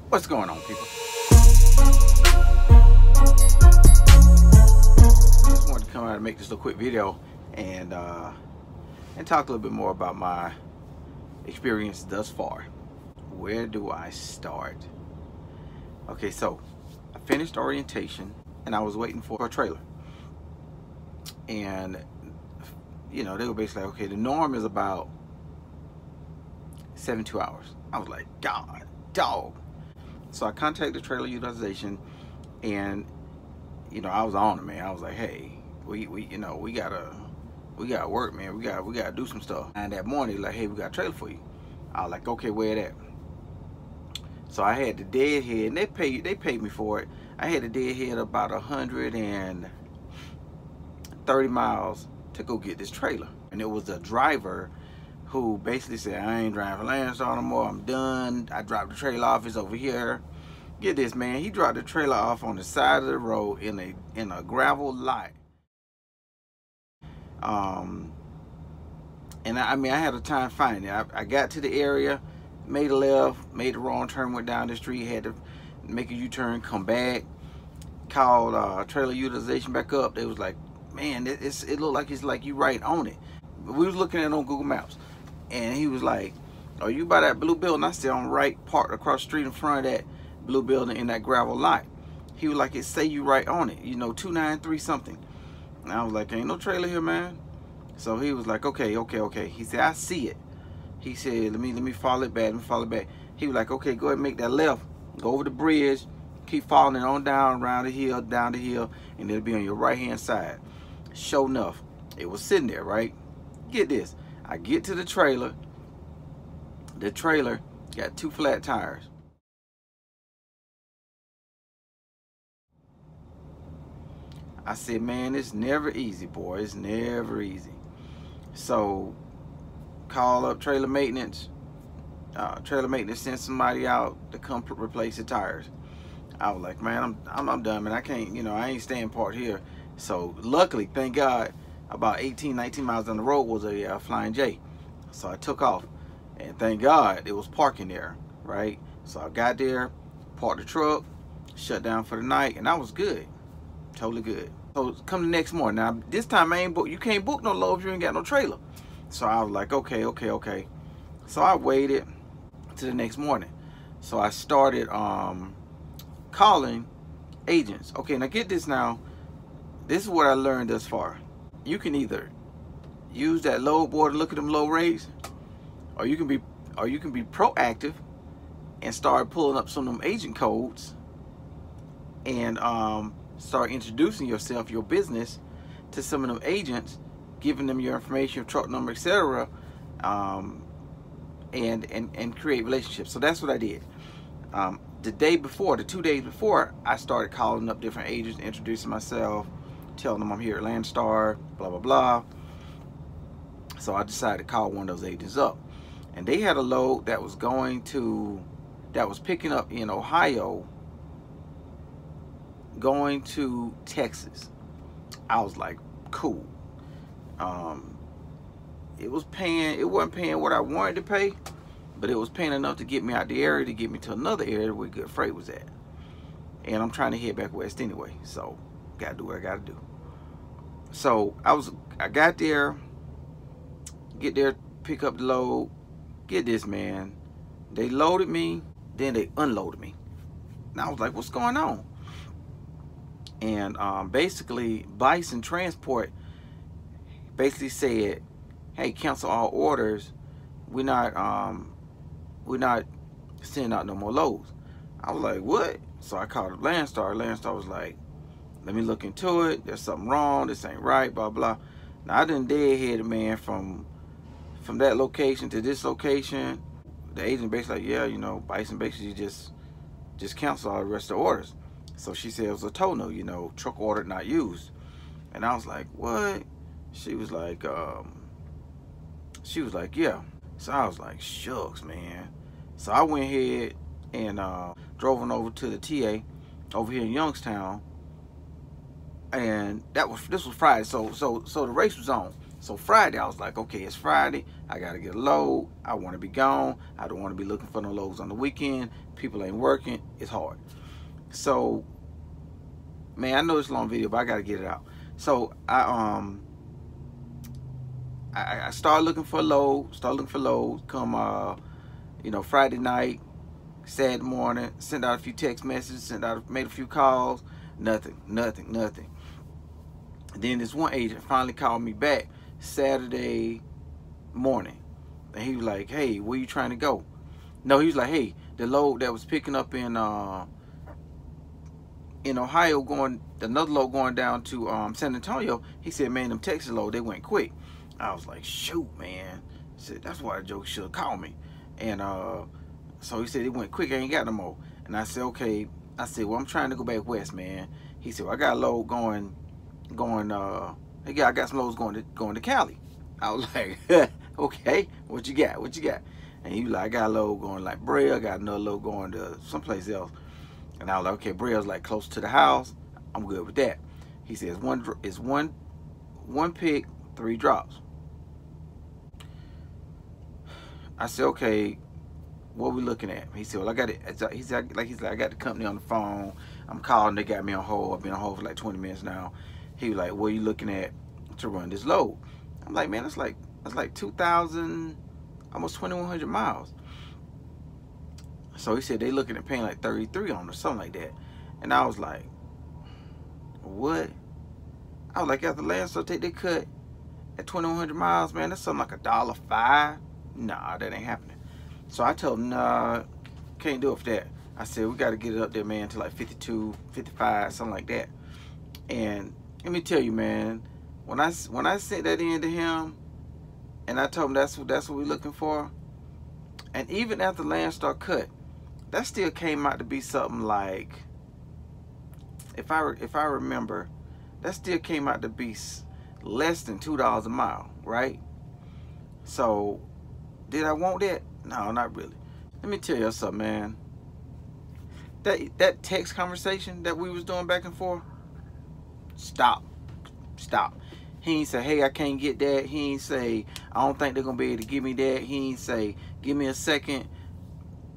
What's going on, people? Just wanted to come out and make this little quick video and talk a little bit more about my experience thus far. Where do I start? Okay, so I finished orientation and I was waiting for a trailer. And you know, they were basically like, okay, the norm is about 72 hours. I was like, God, dog. So I contacted Trailer Utilization, and you know, I was on it, man. I was like, hey, we gotta work, man. We gotta do some stuff. And that morning, like, hey, we got a trailer for you. I was like, okay, where that? So I had the deadhead, and they paid me for it. I had the deadhead about 130 miles to go get this trailer, and it was a driver who basically said, I ain't driving for LandStar no more, I'm done. I dropped the trailer off, it's over here. Get this, man, he dropped the trailer off on the side of the road in a gravel lot. And I mean, I had a time finding it. I got to the area, made a left, made the wrong turn, went down the street, had to make a U-turn, come back, called Trailer Utilization back up. They was like, man, it looked like it's like you right on it. We was looking at it on Google Maps, and he was like, are you by that blue building? I said, I'm right parked across the street in front of that blue building in that gravel lot. He was like, it say you right on it, you know, 293 something. And I was like, ain't no trailer here, man. So he was like, okay. He said, I see it. He said, let me follow it back, He was like, okay, go ahead and make that left, go over the bridge, keep following on down, around the hill, down the hill, and it'll be on your right hand side. Sure enough, it was sitting there, right? Get this, I get to the trailer got 2 flat tires. I said, man, it's never easy, boy, it's never easy. So call up trailer maintenance. Trailer maintenance sent somebody out to come replace the tires. I was like, man, I'm done, man. I can't, you know, I ain't staying parked here. So luckily, thank God, about 18, 19 miles down the road was a Flying J. So I took off, and thank God it was parking there, right? So I got there, parked the truck, shut down for the night, and I was good, totally good. So come the next morning. Now this time I ain't book. You can't book no load if you ain't got no trailer. So I was like, okay. So I waited to the next morning. So I started calling agents. Okay, now get this now. This is what I learned thus far. You can either use that load board and look at them low rates, or you can be proactive and start pulling up some of them agent codes and start introducing yourself, your business, to some of them agents, giving them your information, your truck number, etc., and create relationships. So that's what I did. The 2 days before, I started calling up different agents, introducing myself, telling them I'm here at LandStar, blah blah blah. So I decided to call one of those agents up, and they had a load that was picking up in Ohio, going to Texas. I was like, cool. It wasn't paying what I wanted to pay, but it was paying enough to get me out the area, to get me to another area where good freight was at. And I'm trying to head back west anyway, so gotta do what I gotta do. So I got there, pick up the load. Get this, man, they loaded me, then they unloaded me. And I was like, what's going on? And basically Bison Transport basically said, hey, cancel all orders, we're not sending out no more loads. I was like, what? So I called up LandStar. LandStar was like, let me look into it, there's something wrong, this ain't right, blah blah. Now I done deadheaded, man, from that location to this location. The agent basically like, yeah, you know, Bison basically just cancel all the rest of the orders. So she said it was a total, you know, truck ordered, not used. And I was like, what? She was like, yeah. So I was like, shucks, man. So I went ahead and drove on over to the TA over here in Youngstown, and this was Friday. So the race was on. So Friday, I was like, okay, it's Friday. I got to get a load. I want to be gone. I don't want to be looking for no loads on the weekend. people ain't working, it's hard. So, man, I know it's a long video, but I gotta get it out. So I started looking for a load. Come you know, Friday night, Saturday morning. Sent out a few text messages. Made a few calls. Nothing. And then this one agent finally called me back Saturday morning, and he was like, "Hey, where you trying to go?" No, he was like, "Hey, the load that was picking up in Ohio, another load going down to San Antonio." He said, "Man, them Texas load, they went quick." I was like, "Shoot, man." I said, "That's why the joke should have called me." And so he said, "It went quick, I ain't got no more." And I said, "Okay." I said, "Well, I'm trying to go back west, man." He said, "Well, I got a load going I got some loads going to Cali." I was like, "Okay, what you got? And he was like, "I got a load going like Brea, I got another load going to someplace else." And I was like, "Okay, Brea's like close to the house. I'm good with that." He says, one pick, 3 drops. I said, "Okay, what we looking at?" He said, "Well, I got it." He's like, "I got the company on the phone. I'm calling. They got me on hold. I've been on hold for like 20 minutes now." He was like, "What are you looking at to run this load?" I'm like, "Man, that's like 2,000, almost 2,100 miles." So he said they looking at paying like 33 on it or something like that. And I was like, "What?" I was like, "After LandStar take their cut at 2,100 miles, man, that's something like $1.05. Nah, that ain't happening." So I told him, "Nah, can't do it for that." I said, "We got to get it up there, man, to like 52, 55, something like that." And let me tell you, man, when I sent that in to him, and I told him that's what we're looking for, and even after LandStar cut, that still came out to be something like, if I remember, that still came out to be less than $2 a mile, right? So did I want that? No, not really. Let me tell you something, man. That text conversation that we was doing back and forth, stop. He ain't say, "Hey, I can't get that." He ain't say, "I don't think they're gonna be able to give me that." He ain't say, "Give me a second."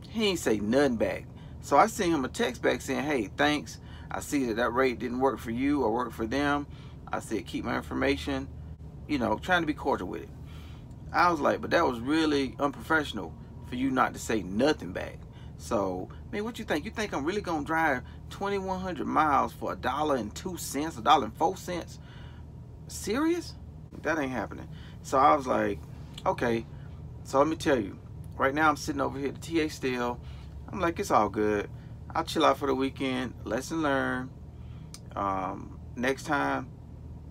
He ain't say nothing back. So I sent him a text back saying, "Hey, thanks. I see that rate didn't work for you or work for them." I said, "Keep my information." You know, trying to be cordial with it. I was like, but that was really unprofessional for you not to say nothing back. So, man, what you think? You think I'm really gonna drive 2,100 miles for $1.02, $1.04? Serious? That ain't happening. So I was like, okay. So let me tell you, right now I'm sitting over here at the TA still. I'm like, it's all good. I'll chill out for the weekend. Lesson learned. Next time,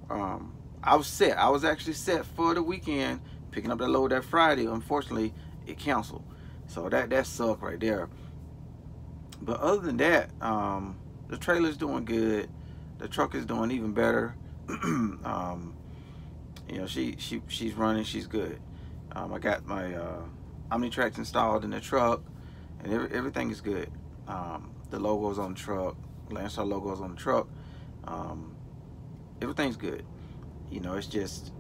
I was set. I was actually set for the weekend, picking up that load that Friday. Unfortunately, it canceled. So that sucked right there. But other than that, the trailer's doing good. The truck is doing even better. You know, she's running. She's good. I got my OmniTrax installed in the truck, and everything is good. The logo's on the truck. LandStar logo's on the truck. Everything's good. You know, it's just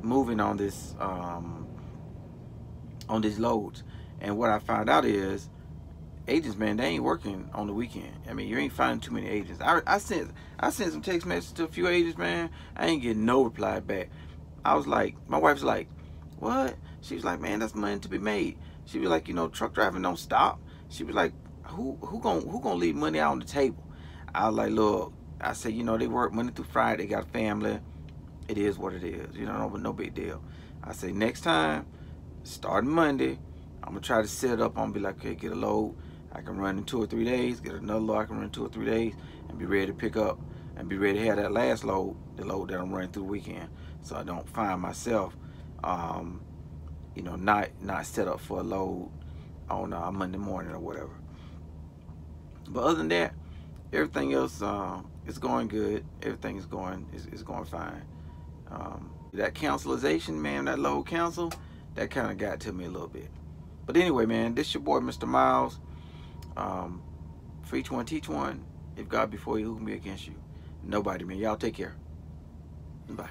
moving on this on these loads. And what I found out is, agents, man, they ain't working on the weekend. I mean, you ain't finding too many agents. I sent some text messages to a few agents, man. I ain't getting no reply back. I was like, my wife's like, "What?" She was like, "Man, that's money to be made." She was like, "You know, truck driving don't stop." She was like, who gonna leave money out on the table?" I was like, "Look," I said, "You know, they work Monday through Friday. They got a family. It is what it is. You know, no big deal." I say, next time, starting Monday, I'm gonna try to set it up. I'm gonna be like, "Okay, get a load I can run in 2 or 3 days. Get another load I can run in 2 or 3 days, and be ready to pick up and be ready to have that last load, the load that I'm running through the weekend, so I don't find myself, you know, not set up for a load on Monday morning or whatever." But other than that, everything else is going good. Everything is going fine. That cancelization, man, that load cancel, that kind of got to me a little bit. But anyway, man, this your boy, Mr. Miles. For each one, teach one. If God be for you, who can be against you? Nobody, man. Y'all take care. Bye.